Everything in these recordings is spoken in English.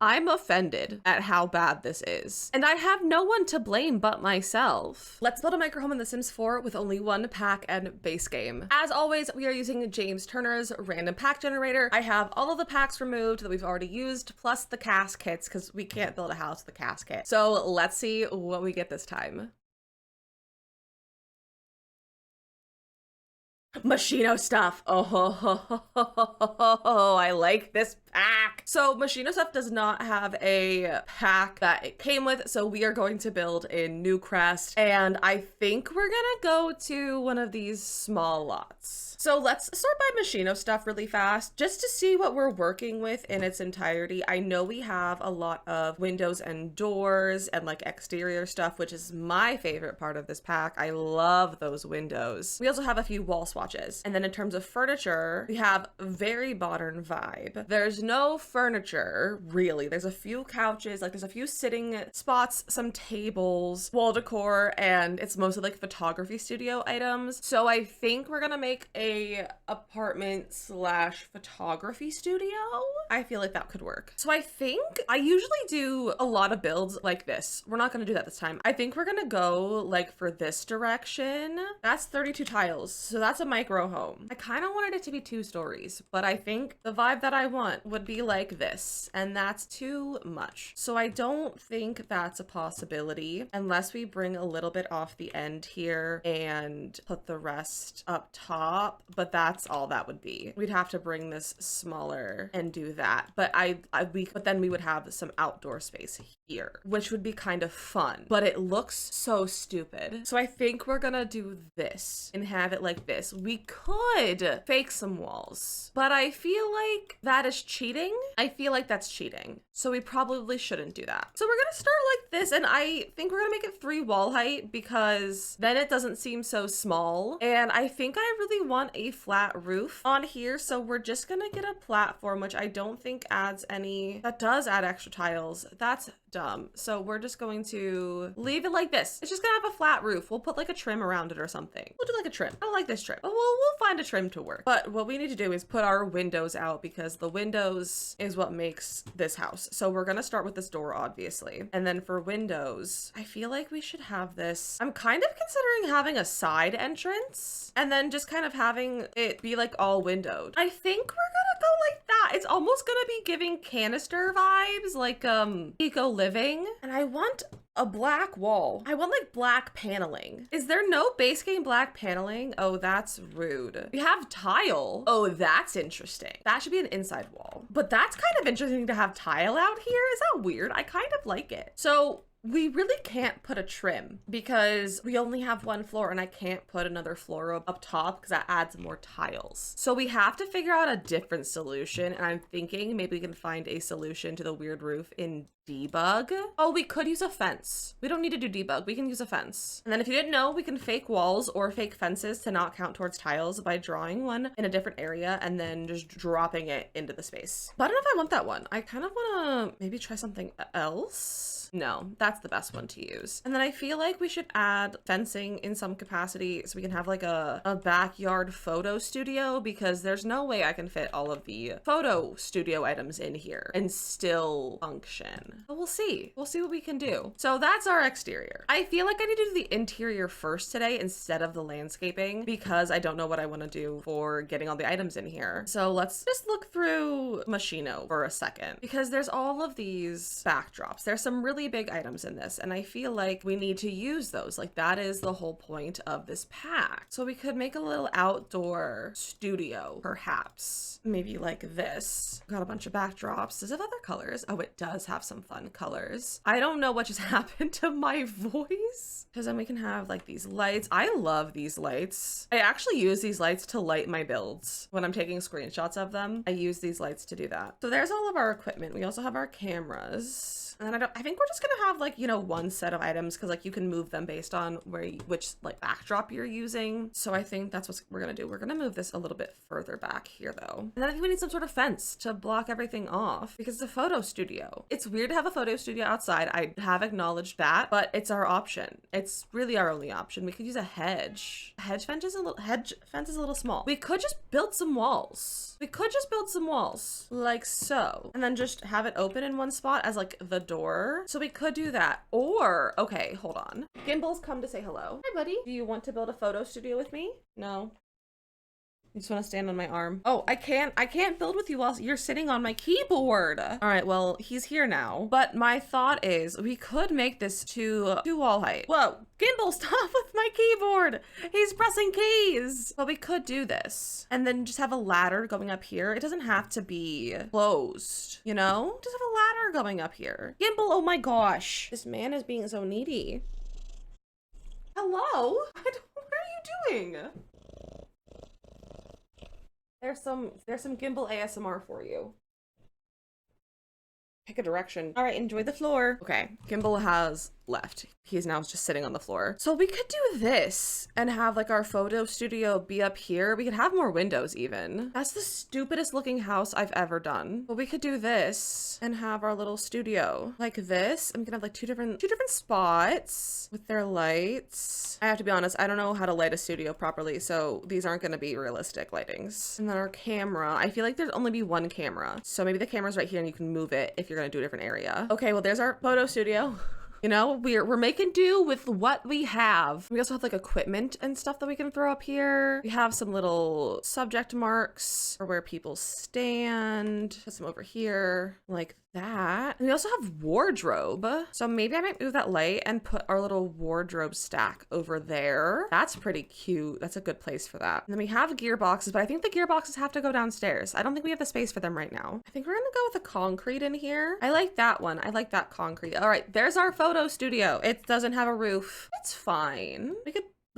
I'm offended at how bad this is. And I have no one to blame but myself. Let's build a microhome in The Sims 4 with only one pack and base game. As always, we are using James Turner's random pack generator. I have all of the packs removed that we've already used, plus the cast kits, because we can't build a house with a cast kit. So let's see what we get this time. Moschino Stuff. Oh, I like this pack. So Moschino Stuff does not have a pack that it came with, so we are going to build in Newcrest, and I think we're gonna go to one of these small lots. So let's start by Moschino Stuff really fast, just to see what we're working with in its entirety. I know we have a lot of windows and doors and like exterior stuff, which is my favorite part of this pack. I love those windows. We also have a few wall swatches. And then in terms of furniture, we have a very modern vibe. There's no furniture, really. There's a few couches, like there's a few sitting spots, some tables, wall decor, and it's mostly like photography studio items. So I think we're gonna make a apartment slash photography studio. I feel like that could work. So I think I usually do a lot of builds like this. We're not gonna do that this time. I think we're gonna go like for this direction. That's 32 tiles, so that's a micro home. I kind of wanted it to be 2 stories, but I think the vibe that I want would be like this, and that's too much. So I don't think that's a possibility unless we bring a little bit off the end here and put the rest up top, but that's all that would be. We'd have to bring this smaller and do that, but but then we would have some outdoor space here, which would be kind of fun, but it looks so stupid. So I think we're gonna do this and have it like this. We could fake some walls, but I feel like that is cheating. I feel like that's cheating. So we probably shouldn't do that. So we're gonna start like this, and I think we're gonna make it 3 wall height because then it doesn't seem so small. And I think I really want a flat roof on here. So we're just gonna get a platform, which I don't think adds any, that does add extra tiles. That's dumb. So we're just going to leave it like this. It's just gonna have a flat roof. We'll put like a trim around it or something. We'll do like a trim. I don't like this trim, but we'll find a trim to work. But what we need to do is put our windows out because the windows is what makes this house. So we're gonna start with this door, obviously. And then for windows, I feel like we should have this. I'm kind of considering having a side entrance and then just kind of having it be like all windowed. I think we're gonna go like that. It's almost gonna be giving canister vibes, like eco living. And I want a black wall. I want like black paneling. Is there no base game black paneling? Oh, that's rude. We have tile. Oh, that's interesting. That should be an inside wall. But that's kind of interesting to have tile out here. Is that weird? I kind of like it. So we really can't put a trim because we only have 1 floor and I can't put another floor up top because that adds more tiles. So we have to figure out a different solution, and I'm thinking maybe we can find a solution to the weird roof in debug. Oh, we could use a fence. We don't need to do debug. We can use a fence. And then if you didn't know, we can fake walls or fake fences to not count towards tiles by drawing one in a different area and then just dropping it into the space. But I don't know if I want that one. I kind of want to maybe try something else. No, that's the best one to use. And then I feel like we should add fencing in some capacity so we can have like a backyard photo studio, because there's no way I can fit all of the photo studio items in here and still function. But we'll see. We'll see what we can do. So that's our exterior. I feel like I need to do the interior first today instead of the landscaping because I don't know what I want to do for getting all the items in here. So let's just look through Moschino for a second because there's all of these backdrops. There's some really big items in this, and I feel like we need to use those. Like that is the whole point of this pack. So we could make a little outdoor studio, perhaps. Maybe like this. Got a bunch of backdrops. Does it have other colors? Oh, it does have some fun colors. I don't know what just happened to my voice. Because then we can have like these lights. I love these lights. I actually use these lights to light my builds. When I'm taking screenshots of them, I use these lights to do that. So there's all of our equipment. We also have our cameras. And I think we're just gonna have like, you know, one set of items because like you can move them based on which like backdrop you're using. So I think that's what we're gonna do. We're gonna move this a little bit further back here though. And then I think we need some sort of fence to block everything off because it's a photo studio. It's weird to have a photo studio outside. I have acknowledged that, but it's our option. It's really our only option. We could use a hedge. Hedge fence is a little small. We could just build some walls. We could just build some walls like so, and then just have it open in one spot as like the door. So we could do that. Or, okay, hold on. Gimbal's come to say hello. Hi, buddy. Do you want to build a photo studio with me? No. You just want to stand on my arm. Oh, I can't build with you while you're sitting on my keyboard. All right, well, he's here now. But my thought is we could make this to wall height. Whoa, Gimbal, stop with my keyboard. He's pressing keys. But we could do this and then just have a ladder going up here. It doesn't have to be closed, you know? Just have a ladder going up here. Gimbal, oh my gosh. This man is being so needy. Hello? What are you doing? There's some Gimbal ASMR for you. Pick a direction. All right, enjoy the floor. Okay, Gimbal has left. He's now just sitting on the floor. So we could do this and have like our photo studio be up here. We could have more windows even. That's the stupidest looking house I've ever done. But we could do this and have our little studio like this. And we can have like two different spots with their lights. I have to be honest, I don't know how to light a studio properly, so these aren't gonna be realistic lightings. And then our camera, I feel like there'd only be one camera. So maybe the camera's right here and you can move it if you're gonna do a different area. Okay, well there's our photo studio. You know, we're making do with what we have. We also have like equipment and stuff that we can throw up here. We have some little subject marks for where people stand. Put some over here like that. And we also have wardrobe. So maybe I might move that light and put our little wardrobe stack over there. That's pretty cute. That's a good place for that. And then we have gearboxes, but I think the gearboxes have to go downstairs. I don't think we have the space for them right now. I think we're gonna go with a concrete in here. I like that one. I like that concrete. All right, there's our photo studio. It doesn't have a roof. It's fine. We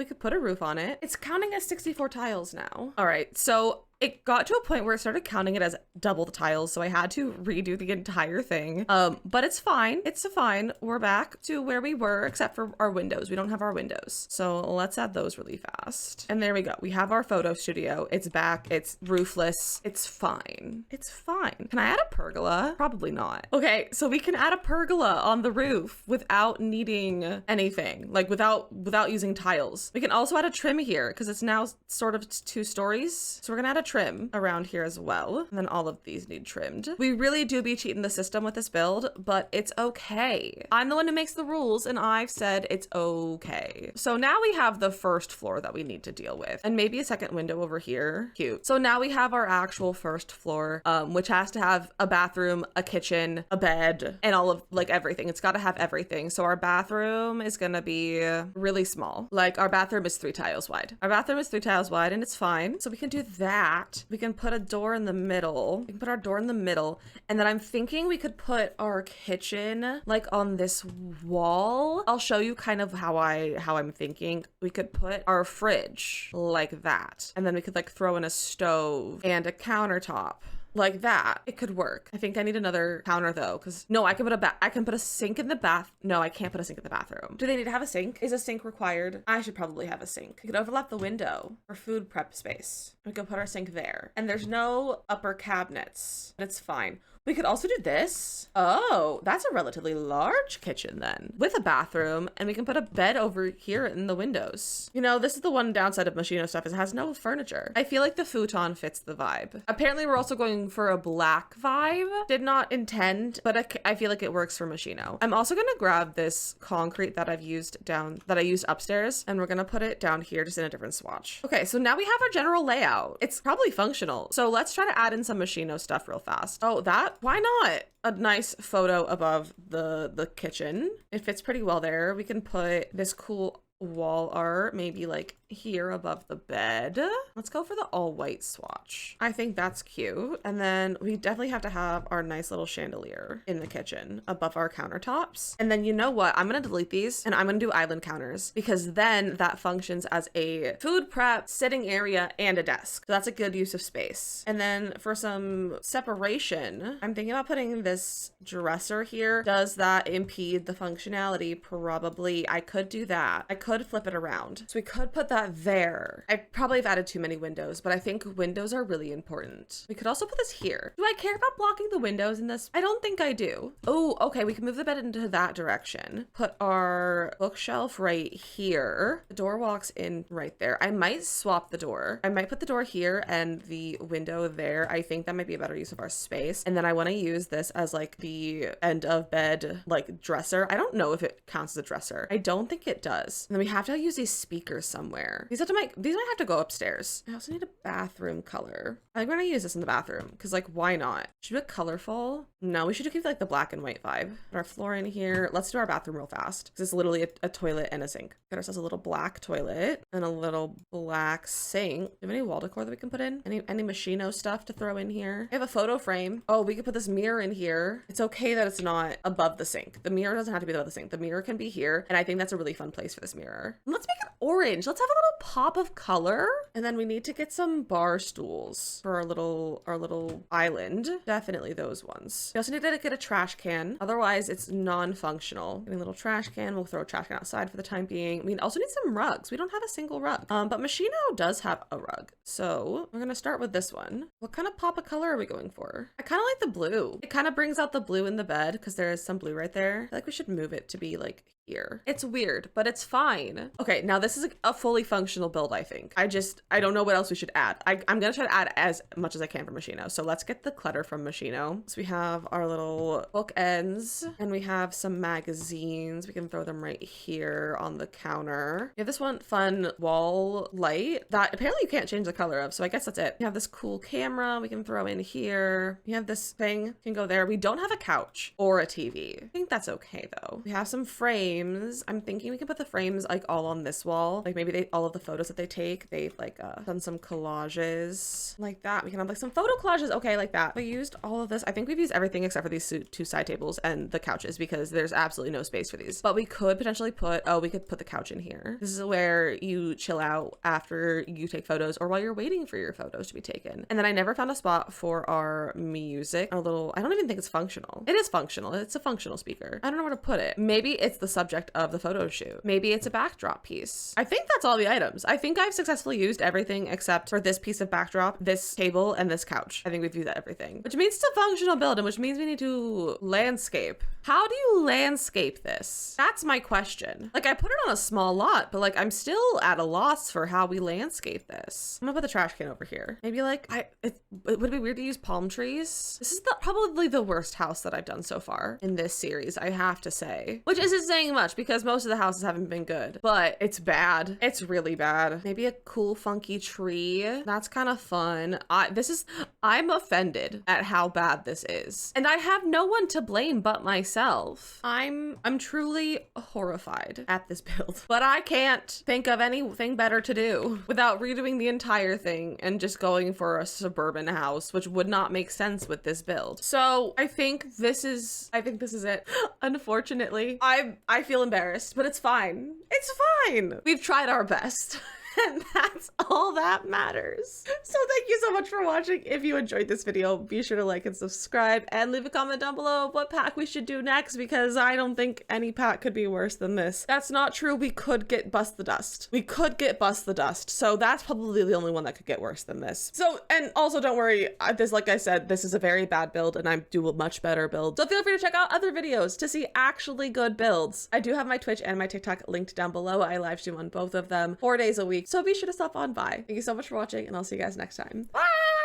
could put a roof on it. It's counting as 64 tiles now. All right, so it got to a point where it started counting it as double the tiles, so I had to redo the entire thing. But it's fine. It's fine. We're back to where we were, except for our windows. We don't have our windows. So let's add those really fast. And there we go. We have our photo studio. It's back. It's roofless. It's fine. It's fine. Can I add a pergola? Probably not. Okay, so we can add a pergola on the roof without needing anything, like without using tiles. We can also add a trim here because it's now sort of 2 stories. So we're gonna add a trim around here as well. And then all of these need trimmed. We really do be cheating the system with this build, but it's okay. I'm the one who makes the rules and I've said it's okay. So now we have the first floor that we need to deal with and maybe a second window over here. Cute. So now we have our actual first floor, which has to have a bathroom, a kitchen, a bed, and all of like everything. It's got to have everything. So our bathroom is going to be really small. Like our bathroom is 3 tiles wide. Our bathroom is 3 tiles wide and it's fine. So we can do that. We can put a door in the middle. We can put our door in the middle. And then I'm thinking we could put our kitchen like on this wall. I'll show you kind of how I'm thinking. We could put our fridge like that. And then we could like throw in a stove and a countertop. Like that. It could work. I think I need another counter though, because no, I can put a sink in the bath. No, I can't put a sink in the bathroom. Do they need to have a sink? Is a sink required? I should probably have a sink. We could overlap the window for food prep space. We could put our sink there. And there's no upper cabinets. It's fine. We could also do this. Oh, that's a relatively large kitchen then with a bathroom, and we can put a bed over here in the windows. You know, this is the one downside of Moschino Stuff is it has no furniture. I feel like the futon fits the vibe. Apparently we're also going for a black vibe. Did not intend, but I feel like it works for Moschino. I'm also gonna grab this concrete that I used upstairs, and we're gonna put it down here just in a different swatch. Okay, so now we have our general layout. It's probably functional. So let's try to add in some Moschino stuff real fast. Oh, why not? A nice photo above the kitchen. It fits pretty well there. We can put this cool wall art maybe like here above the bed. Let's go for the all white swatch. I think that's cute. And then we definitely have to have our nice little chandelier in the kitchen above our countertops. And then you know what? I'm gonna delete these and I'm gonna do island counters, because then that functions as a food prep, sitting area, and a desk. So that's a good use of space. And then for some separation, I'm thinking about putting this dresser here. Does that impede the functionality? Probably. I could do that. I could flip it around. So we could put that there. I probably have added too many windows, but I think windows are really important. We could also put this here. Do I care about blocking the windows in this? I don't think I do. Oh, okay. We can move the bed into that direction. Put our bookshelf right here. The door walks in right there. I might swap the door. I might put the door here and the window there. I think that might be a better use of our space. And then I want to use this as like the end of bed, like dresser. I don't know if it counts as a dresser. I don't think it does. And then we have to use these speakers somewhere. These might have to go upstairs. I also need a bathroom color. I think we're gonna use this in the bathroom because, like, why not? Should we be colorful? No, we should keep like the black and white vibe. Put our floor in here. Let's do our bathroom real fast because it's literally a toilet and a sink. Got ourselves a little black toilet and a little black sink. Do we have any wall decor that we can put in? Any Moschino stuff to throw in here? I have a photo frame. Oh, we could put this mirror in here. It's okay that it's not above the sink. The mirror doesn't have to be above the sink. The mirror can be here. And I think that's a really fun place for this mirror. And let's make it orange. Let's have a little pop of color. And then we need to get some bar stools for our little island. Definitely those ones. We also need to get a trash can. Otherwise it's non-functional. Getting a little trash can. We'll throw a trash can outside for the time being. We also need some rugs. We don't have a single rug. But Moschino does have a rug. So we're gonna start with this one. What kind of pop of color are we going for? I kind of like the blue. It kind of brings out the blue in the bed because there is some blue right there. I feel like we should move it to be like here. It's weird, but it's fine. Okay, now this is a fully functional build, I think. I don't know what else we should add. I'm gonna try to add as much as I can from Moschino. So let's get the clutter from Moschino. So we have our little bookends and we have some magazines. We can throw them right here on the counter. We have this one fun wall light that apparently you can't change the color of. So I guess that's it. We have this cool camera we can throw in here. We have this thing can go there. We don't have a couch or a TV. I think that's okay though. We have some frames. I'm thinking we can put the frames like all on this wall. Like maybe all of the photos that they take, they've like done some collages like that. We can have like some photo collages. Okay, like that. We used all of this. I think we've used everything except for these two side tables and the couches because there's absolutely no space for these. But we could potentially we could put the couch in here. This is where you chill out after you take photos or while you're waiting for your photos to be taken. And then I never found a spot for our music. I don't even think it's functional. It is functional. It's a functional speaker. I don't know where to put it. Maybe it's the subject of the photo shoot. Maybe it's a backdrop piece. I think that's all the items. I think I've successfully used everything except for this piece of backdrop, this table, and this couch. I think we've used everything, which means it's a functional build and which means we need to landscape. How do you landscape this? That's my question. Like I put it on a small lot, but like I'm still at a loss for how we landscape this. I'm gonna put the trash can over here. Maybe like it would be weird to use palm trees. This is probably the worst house that I've done so far in this series, I have to say, which isn't saying much because most of the houses haven't been good, but it's bad. It's really bad. Maybe a cool funky tree. That's kind of fun. I'm offended at how bad this is. And I have no one to blame but myself. I'm truly horrified at this build, but I can't think of anything better to do without redoing the entire thing and just going for a suburban house, which would not make sense with this build. So I think this is it. Unfortunately, I feel embarrassed, but it's fine. It's fine. We've tried our best. And that's all that matters. So thank you so much for watching. If you enjoyed this video, be sure to like and subscribe and leave a comment down below of what pack we should do next because I don't think any pack could be worse than this. That's not true. We could get Bust the Dust. We could get Bust the Dust. So that's probably the only one that could get worse than this. So, and also don't worry, like I said, this is a very bad build and I do a much better build. So feel free to check out other videos to see actually good builds. I do have my Twitch and my TikTok linked down below. I live stream on both of them 4 days a week. So be sure to stop on by. Thank you so much for watching and I'll see you guys next time. Bye!